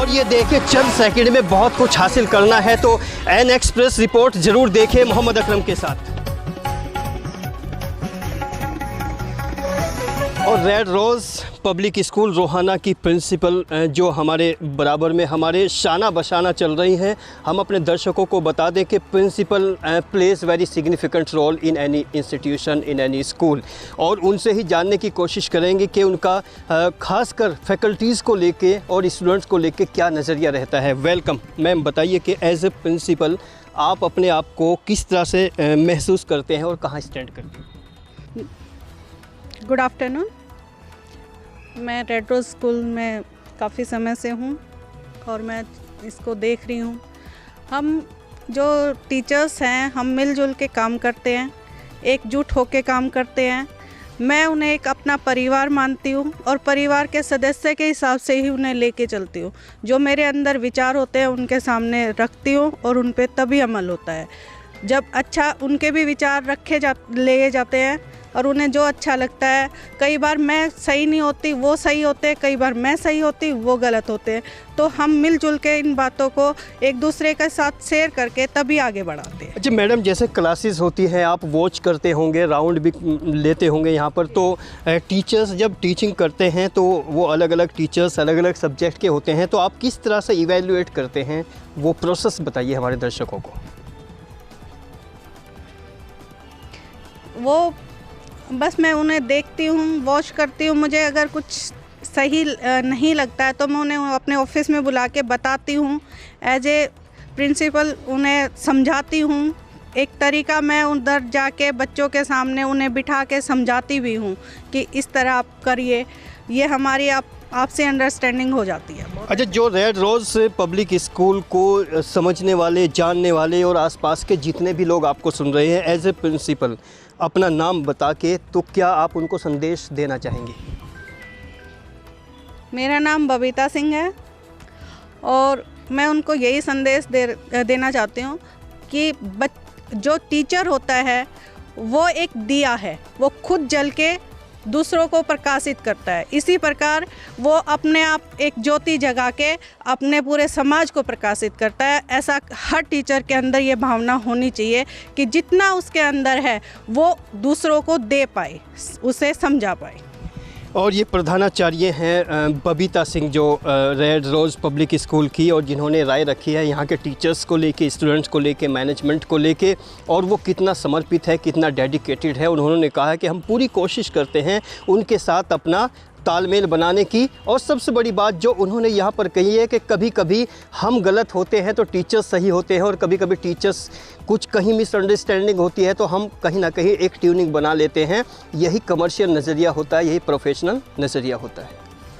और ये देखिए चंद सेकंड में बहुत कुछ हासिल करना है तो एन एक्सप्रेस रिपोर्ट जरूर देखें मोहम्मद अकरम के साथ। और red rose public school Rohana की प्रिंसिपल जो हमारे बराबर में हमारे शाना बशाना चल रही हैं, हम अपने दर्शकों को बता दें कि principal plays very significant role in any institution in any school, और उनसे ही जानने की कोशिश करेंगे कि उनका खासकर फैकल्टीज़ को लेके और स्टूडेंट्स को लेके क्या नज़रिया रहता है। वेलकम मैम, बताइए कि एज ए प्रिंसिपल आप अपने आप को किस तरह से महसूस करते हैं और कहाँ स्टैंड करते हैं? Good afternoon. मैं रेड रोज़ स्कूल में काफ़ी समय से हूँ और मैं इसको देख रही हूँ। हम जो टीचर्स हैं हम मिलजुल के काम करते हैं, एकजुट होकर काम करते हैं। मैं उन्हें एक अपना परिवार मानती हूँ और परिवार के सदस्य के हिसाब से ही उन्हें लेके चलती हूँ। जो मेरे अंदर विचार होते हैं उनके सामने रखती हूँ और उन पे तभी अमल होता है। जब अच्छा उनके भी विचार ले जाते हैं और उन्हें जो अच्छा लगता है, कई बार मैं सही नहीं होती वो सही होते, कई बार मैं सही होती वो गलत होते हैं, तो हम मिलजुल के इन बातों को एक दूसरे के साथ शेयर करके तभी आगे बढ़ाते हैं। अच्छा मैडम, जैसे क्लासेस होती हैं आप वॉच करते होंगे, राउंड भी लेते होंगे यहाँ पर, तो टीचर्स जब टीचिंग करते हैं तो वो अलग अलग टीचर्स अलग अलग सब्जेक्ट के होते हैं, तो आप किस तरह से इवेल्युएट करते हैं, वो प्रोसेस बताइए हमारे दर्शकों को। वो बस मैं उन्हें देखती हूँ, वॉच करती हूँ। मुझे अगर कुछ सही नहीं लगता है तो मैं उन्हें अपने ऑफिस में बुला के बताती हूँ। एज ए प्रिंसिपल उन्हें समझाती हूँ। एक तरीका मैं उधर जाके बच्चों के सामने उन्हें बिठा के समझाती भी हूँ कि इस तरह आप करिए, ये हमारी आपसे अंडरस्टैंडिंग हो जाती है। अच्छा, जो रेड रोज़ पब्लिक स्कूल को समझने वाले, जानने वाले और आसपास के जितने भी लोग आपको सुन रहे हैं, एज ए प्रिंसिपल अपना नाम बता के तो क्या आप उनको संदेश देना चाहेंगे? मेरा नाम बबीता सिंह है और मैं उनको यही संदेश देना चाहती हूँ कि जो टीचर होता है वो एक दिया है, वो खुद जल के दूसरों को प्रकाशित करता है। इसी प्रकार वो अपने आप एक ज्योति जगा के अपने पूरे समाज को प्रकाशित करता है। ऐसा हर टीचर के अंदर ये भावना होनी चाहिए कि जितना उसके अंदर है वो दूसरों को दे पाए, उसे समझा पाए। और ये प्रधानाचार्य हैं बबीता सिंह, जो रेड रोज़ पब्लिक स्कूल की, और जिन्होंने राय रखी है यहाँ के टीचर्स को लेके, स्टूडेंट्स को लेके, मैनेजमेंट को लेके, और वो कितना समर्पित है, कितना डेडिकेटेड है। उन्होंने कहा है कि हम पूरी कोशिश करते हैं उनके साथ अपना तालमेल बनाने की। और सबसे बड़ी बात जो उन्होंने यहाँ पर कही है कि कभी कभी हम गलत होते हैं तो टीचर्स सही होते हैं, और कभी कभी टीचर्स कुछ कहीं मिसअंडरस्टैंडिंग होती है तो हम कहीं ना कहीं एक ट्यूनिंग बना लेते हैं। यही कमर्शियल नज़रिया होता है, यही प्रोफेशनल नज़रिया होता है।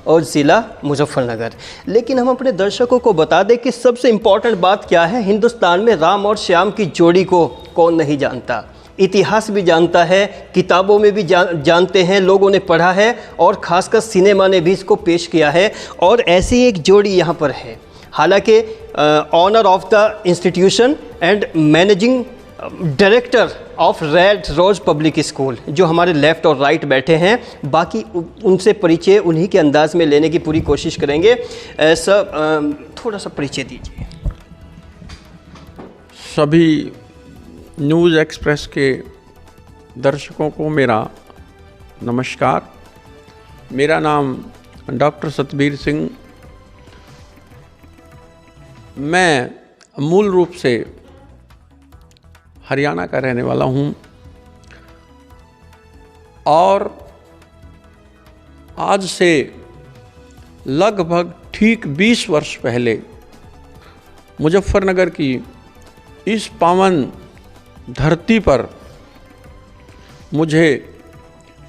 और ज़िला मुजफ्फरनगर। लेकिन हम अपने दर्शकों को बता दें कि सबसे इम्पॉर्टेंट बात क्या है, हिंदुस्तान में राम और श्याम की जोड़ी को कौन नहीं जानता। इतिहास भी जानता है, किताबों में भी जानते हैं, लोगों ने पढ़ा है, और ख़ासकर सिनेमा ने भी इसको पेश किया है। और ऐसी एक जोड़ी यहाँ पर है। हालांकि owner of the institution and managing director of red rose public school जो हमारे लेफ़्ट और राइट बैठे हैं, बाकी उनसे परिचय उन्हीं के अंदाज़ में लेने की पूरी कोशिश करेंगे। सर थोड़ा सा परिचय दीजिए। सभी न्यूज़ एक्सप्रेस के दर्शकों को मेरा नमस्कार। मेरा नाम डॉक्टर सतबीर सिंह। मैं मूल रूप से हरियाणा का रहने वाला हूँ और आज से लगभग ठीक 20 वर्ष पहले मुजफ्फरनगर की इस पावन धरती पर मुझे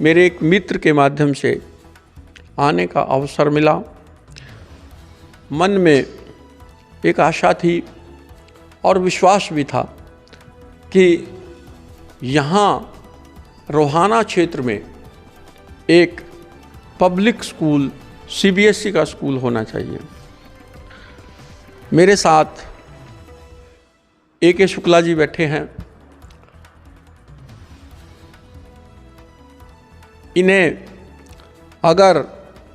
मेरे एक मित्र के माध्यम से आने का अवसर मिला। मन में एक आशा थी और विश्वास भी था कि यहाँ रोहाना क्षेत्र में एक पब्लिक स्कूल, सीबीएसई का स्कूल होना चाहिए। मेरे साथ ए.के. शुक्ला जी बैठे हैं। इन्हें अगर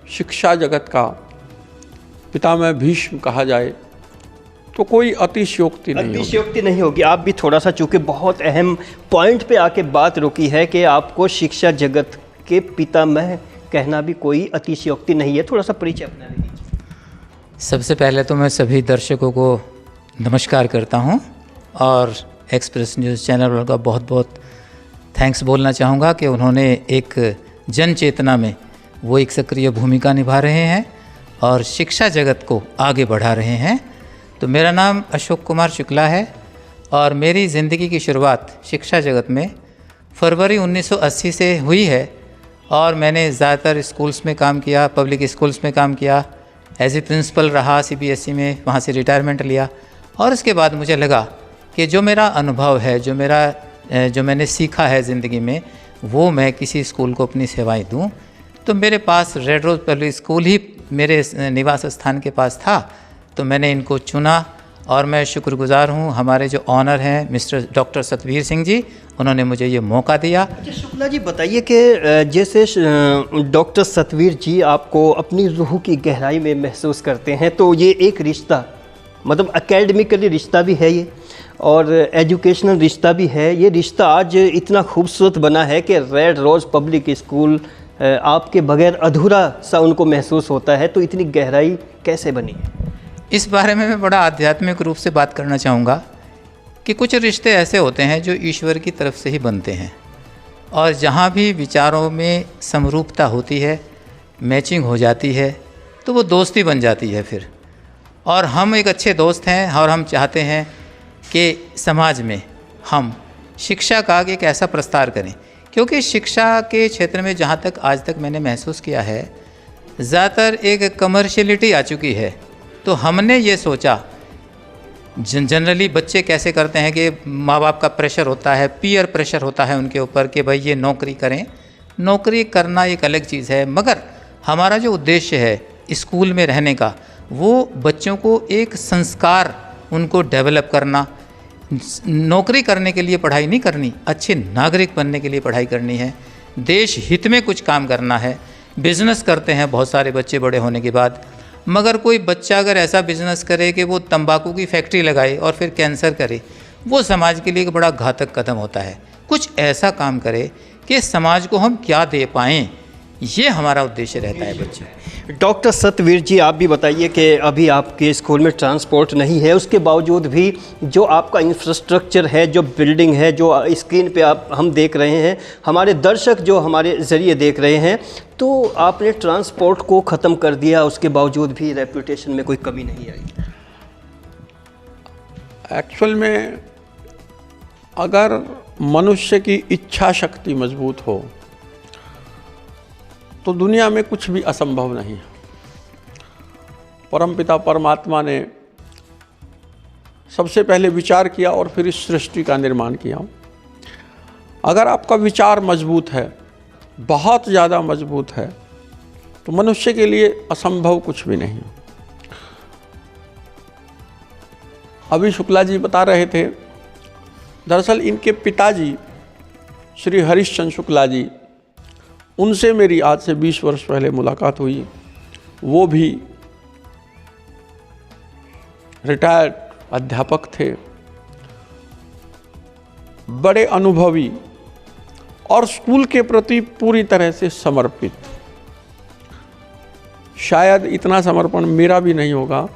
शिक्षा जगत का पितामह भीष्म कहा जाए तो कोई अतिशयोक्ति नहीं होगी। अतिशयोक्ति नहीं होगी। आप भी थोड़ा सा, चूँकि बहुत अहम पॉइंट पे आके बात रोकी है कि आपको शिक्षा जगत के पितामह कहना भी कोई अतिशयोक्ति नहीं है, थोड़ा सा परिचय अपना लीजिए। सबसे पहले तो मैं सभी दर्शकों को नमस्कार करता हूं और एक्सप्रेस न्यूज़ चैनल का बहुत बहुत थैंक्स बोलना चाहूँगा कि उन्होंने एक जन चेतना में वो एक सक्रिय भूमिका निभा रहे हैं और शिक्षा जगत को आगे बढ़ा रहे हैं। तो मेरा नाम अशोक कुमार शुक्ला है और मेरी ज़िंदगी की शुरुआत शिक्षा जगत में फरवरी 1980 से हुई है और मैंने ज़्यादातर स्कूल्स में काम किया, पब्लिक स्कूल्स में काम किया, एज ए प्रिंसिपल रहा CBSE में, वहाँ से रिटायरमेंट लिया। और उसके बाद मुझे लगा कि जो मेरा अनुभव है, जो मैंने सीखा है ज़िंदगी में, वो मैं किसी स्कूल को अपनी सेवाएं दूं। तो मेरे पास रेड रोज़ पब्लिक स्कूल ही मेरे निवास स्थान के पास था, तो मैंने इनको चुना और मैं शुक्रगुजार हूँ हमारे जो ऑनर हैं मिस्टर डॉक्टर सतवीर सिंह जी, उन्होंने मुझे ये मौका दिया। अच्छा शुक्ला जी, बताइए कि जैसे डॉक्टर सतवीर जी आपको अपनी रूह की गहराई में महसूस करते हैं, तो ये एक रिश्ता, मतलब एकेडमिकली रिश्ता भी है ये और एजुकेशनल रिश्ता भी है। ये रिश्ता आज इतना खूबसूरत बना है कि रेड रोज़ पब्लिक स्कूल आपके बगैर अधूरा सा उनको महसूस होता है। तो इतनी गहराई कैसे बनी है? इस बारे में मैं बड़ा आध्यात्मिक रूप से बात करना चाहूँगा कि कुछ रिश्ते ऐसे होते हैं जो ईश्वर की तरफ से ही बनते हैं और जहाँ भी विचारों में समरूपता होती है, मैचिंग हो जाती है, तो वो दोस्ती बन जाती है फिर। और हम एक अच्छे दोस्त हैं और हम चाहते हैं कि समाज में हम शिक्षा का एक ऐसा प्रस्तार करें, क्योंकि शिक्षा के क्षेत्र में जहाँ तक आज तक मैंने महसूस किया है, ज़्यादातर एक कमर्शियलिटी आ चुकी है। तो हमने ये सोचा, जनरली बच्चे कैसे करते हैं कि माँ बाप का प्रेशर होता है, पीयर प्रेशर होता है उनके ऊपर कि भाई ये नौकरी करें। नौकरी करना एक अलग चीज़ है, मगर हमारा जो उद्देश्य है स्कूल में रहने का, वो बच्चों को एक संस्कार उनको डेवलप करना। नौकरी करने के लिए पढ़ाई नहीं करनी, अच्छे नागरिक बनने के लिए पढ़ाई करनी है, देश हित में कुछ काम करना है। बिज़नेस करते हैं बहुत सारे बच्चे बड़े होने के बाद, मगर कोई बच्चा अगर ऐसा बिज़नेस करे कि वो तंबाकू की फैक्ट्री लगाए और फिर कैंसर करे, वो समाज के लिए एक बड़ा घातक कदम होता है। कुछ ऐसा काम करे कि समाज को हम क्या दे पाएँ, ये हमारा उद्देश्य रहता है बच्चे। डॉक्टर सतवीर जी, आप भी बताइए कि अभी आपके स्कूल में ट्रांसपोर्ट नहीं है, उसके बावजूद भी जो आपका इंफ्रास्ट्रक्चर है, जो बिल्डिंग है, जो स्क्रीन पे हम देख रहे हैं, हमारे दर्शक जो हमारे ज़रिए देख रहे हैं, तो आपने ट्रांसपोर्ट को ख़त्म कर दिया, उसके बावजूद भी रेपुटेशन में कोई कमी नहीं आई। एक्चुअल में अगर मनुष्य की इच्छा शक्ति मजबूत हो तो दुनिया में कुछ भी असंभव नहीं है। परमपिता परमात्मा ने सबसे पहले विचार किया और फिर इस सृष्टि का निर्माण किया। अगर आपका विचार मजबूत है, बहुत ज़्यादा मजबूत है, तो मनुष्य के लिए असंभव कुछ भी नहीं। अभी शुक्ला जी बता रहे थे, दरअसल इनके पिताजी श्री हरिश्चंद्र शुक्ला जी, उनसे मेरी आज से 20 वर्ष पहले मुलाकात हुई। वो भी रिटायर्ड अध्यापक थे, बड़े अनुभवी और स्कूल के प्रति पूरी तरह से समर्पित। शायद इतना समर्पण मेरा भी नहीं होगा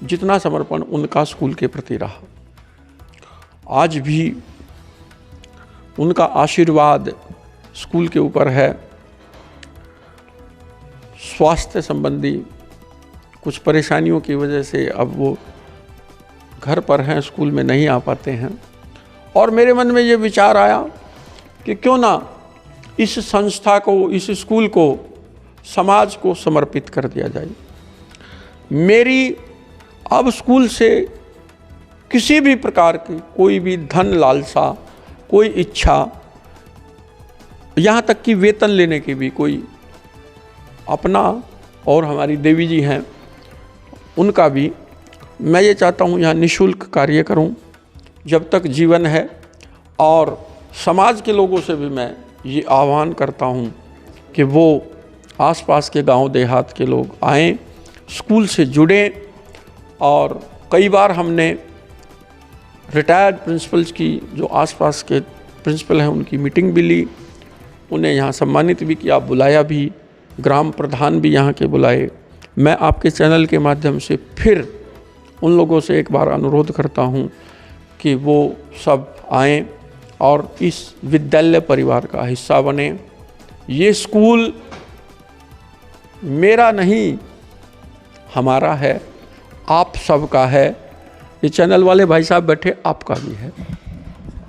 जितना समर्पण उनका स्कूल के प्रति रहा। आज भी उनका आशीर्वाद स्कूल के ऊपर है। स्वास्थ्य संबंधी कुछ परेशानियों की वजह से अब वो घर पर हैं, स्कूल में नहीं आ पाते हैं। और मेरे मन में ये विचार आया कि क्यों ना इस संस्था को, इस स्कूल को समाज को समर्पित कर दिया जाए। मेरी अब स्कूल से किसी भी प्रकार की कोई भी धन लालसा, कोई इच्छा, यहाँ तक कि वेतन लेने की भी कोई अपना और हमारी देवी जी हैं उनका भी, मैं ये चाहता हूँ यहाँ निःशुल्क कार्य करूँ जब तक जीवन है। और समाज के लोगों से भी मैं ये आह्वान करता हूँ कि वो आसपास के गांव देहात के लोग आएं, स्कूल से जुड़ें। और कई बार हमने रिटायर्ड प्रिंसिपल्स की, जो आसपास के प्रिंसिपल हैं, उनकी मीटिंग भी ली, उन्हें यहाँ सम्मानित भी किया, बुलाया भी, ग्राम प्रधान भी यहाँ के बुलाए। मैं आपके चैनल के माध्यम से फिर उन लोगों से एक बार अनुरोध करता हूँ कि वो सब आएँ और इस विद्यालय परिवार का हिस्सा बने। ये स्कूल मेरा नहीं, हमारा है, आप सबका है। ये चैनल वाले भाई साहब बैठे, आपका भी है।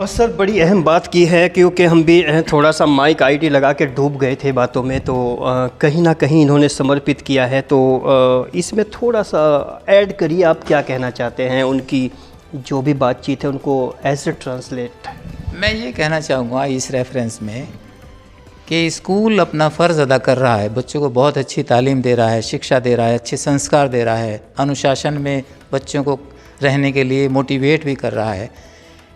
और सर बड़ी अहम बात की है, क्योंकि हम भी थोड़ा सा माइक आईटी लगा के डूब गए थे बातों में, तो कहीं ना कहीं इन्होंने समर्पित किया है, तो इसमें थोड़ा सा ऐड करिए, आप क्या कहना चाहते हैं, उनकी जो भी बातचीत है उनको ऐसे ट्रांसलेट। मैं ये कहना चाहूँगा इस रेफरेंस में कि स्कूल अपना फ़र्ज़ अदा कर रहा है, बच्चों को बहुत अच्छी तालीम दे रहा है, शिक्षा दे रहा है, अच्छे संस्कार दे रहा है, अनुशासन में बच्चों को रहने के लिए मोटिवेट भी कर रहा है।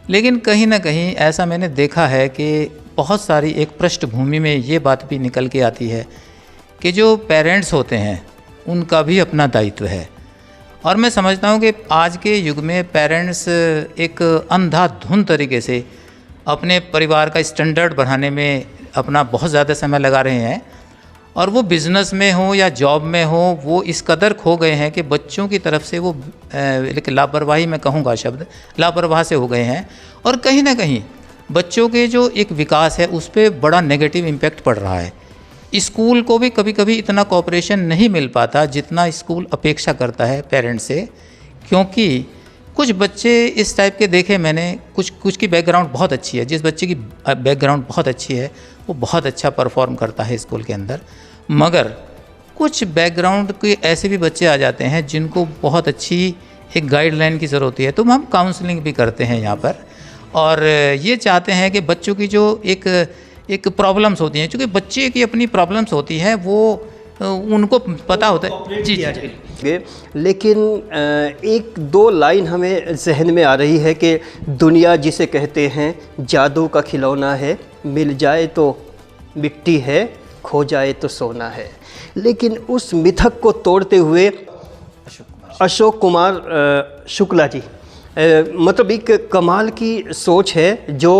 लेकिन कहीं ना कहीं ऐसा मैंने देखा है कि बहुत सारी एक पृष्ठभूमि में ये बात भी निकल के आती है कि जो पेरेंट्स होते हैं उनका भी अपना दायित्व है। और मैं समझता हूँ कि आज के युग में पेरेंट्स एक अंधाधुंध तरीके से अपने परिवार का स्टैंडर्ड बढ़ाने में अपना बहुत ज़्यादा समय लगा रहे हैं, और वो बिज़नेस में हो या जॉब में हो, वो इस कदर खो गए हैं कि बच्चों की तरफ से वो लेकिन लापरवाही, मैं कहूँगा शब्द लापरवाह से हो गए हैं। और कहीं ना कहीं बच्चों के जो एक विकास है उस पर बड़ा नेगेटिव इम्पैक्ट पड़ रहा है। स्कूल को भी कभी कभी इतना कोऑपरेशन नहीं मिल पाता जितना स्कूल अपेक्षा करता है पेरेंट्स से, क्योंकि कुछ बच्चे इस टाइप के देखे मैंने, कुछ की बैकग्राउंड बहुत अच्छी है। जिस बच्चे की बैकग्राउंड बहुत अच्छी है वो बहुत अच्छा परफॉर्म करता है स्कूल के अंदर, मगर कुछ बैकग्राउंड के ऐसे भी बच्चे आ जाते हैं जिनको बहुत अच्छी एक गाइडलाइन की ज़रूरत होती है। तो हम काउंसलिंग भी करते हैं यहाँ पर, और ये चाहते हैं कि बच्चों की जो एक प्रॉब्लम्स होती हैं, चूँकि बच्चे की अपनी प्रॉब्लम्स होती हैं, वो उनको पता होता है। जी जी। लेकिन एक दो लाइन हमें जहन में आ रही है कि दुनिया जिसे कहते हैं जादू का खिलौना है, मिल जाए तो मिट्टी है, खो जाए तो सोना है। लेकिन उस मिथक को तोड़ते हुए अशोक कुमार शुक्ला जी मतलब एक कमाल की सोच है जो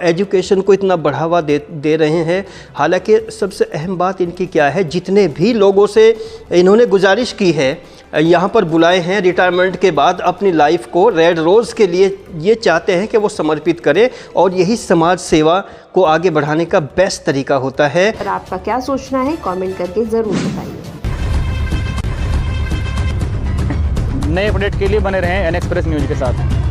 एजुकेशन को इतना बढ़ावा दे रहे हैं। हालांकि सबसे अहम बात इनकी क्या है, जितने भी लोगों से इन्होंने गुजारिश की है यहाँ पर बुलाए हैं रिटायरमेंट के बाद अपनी लाइफ को रेड रोज़ के लिए, ये चाहते हैं कि वो समर्पित करें, और यही समाज सेवा को आगे बढ़ाने का बेस्ट तरीका होता है। और आपका क्या सोचना है कमेंट करके ज़रूर बताइए। नए अपडेट के लिए बने रहें एन एक्सप्रेस न्यूज़ के साथ।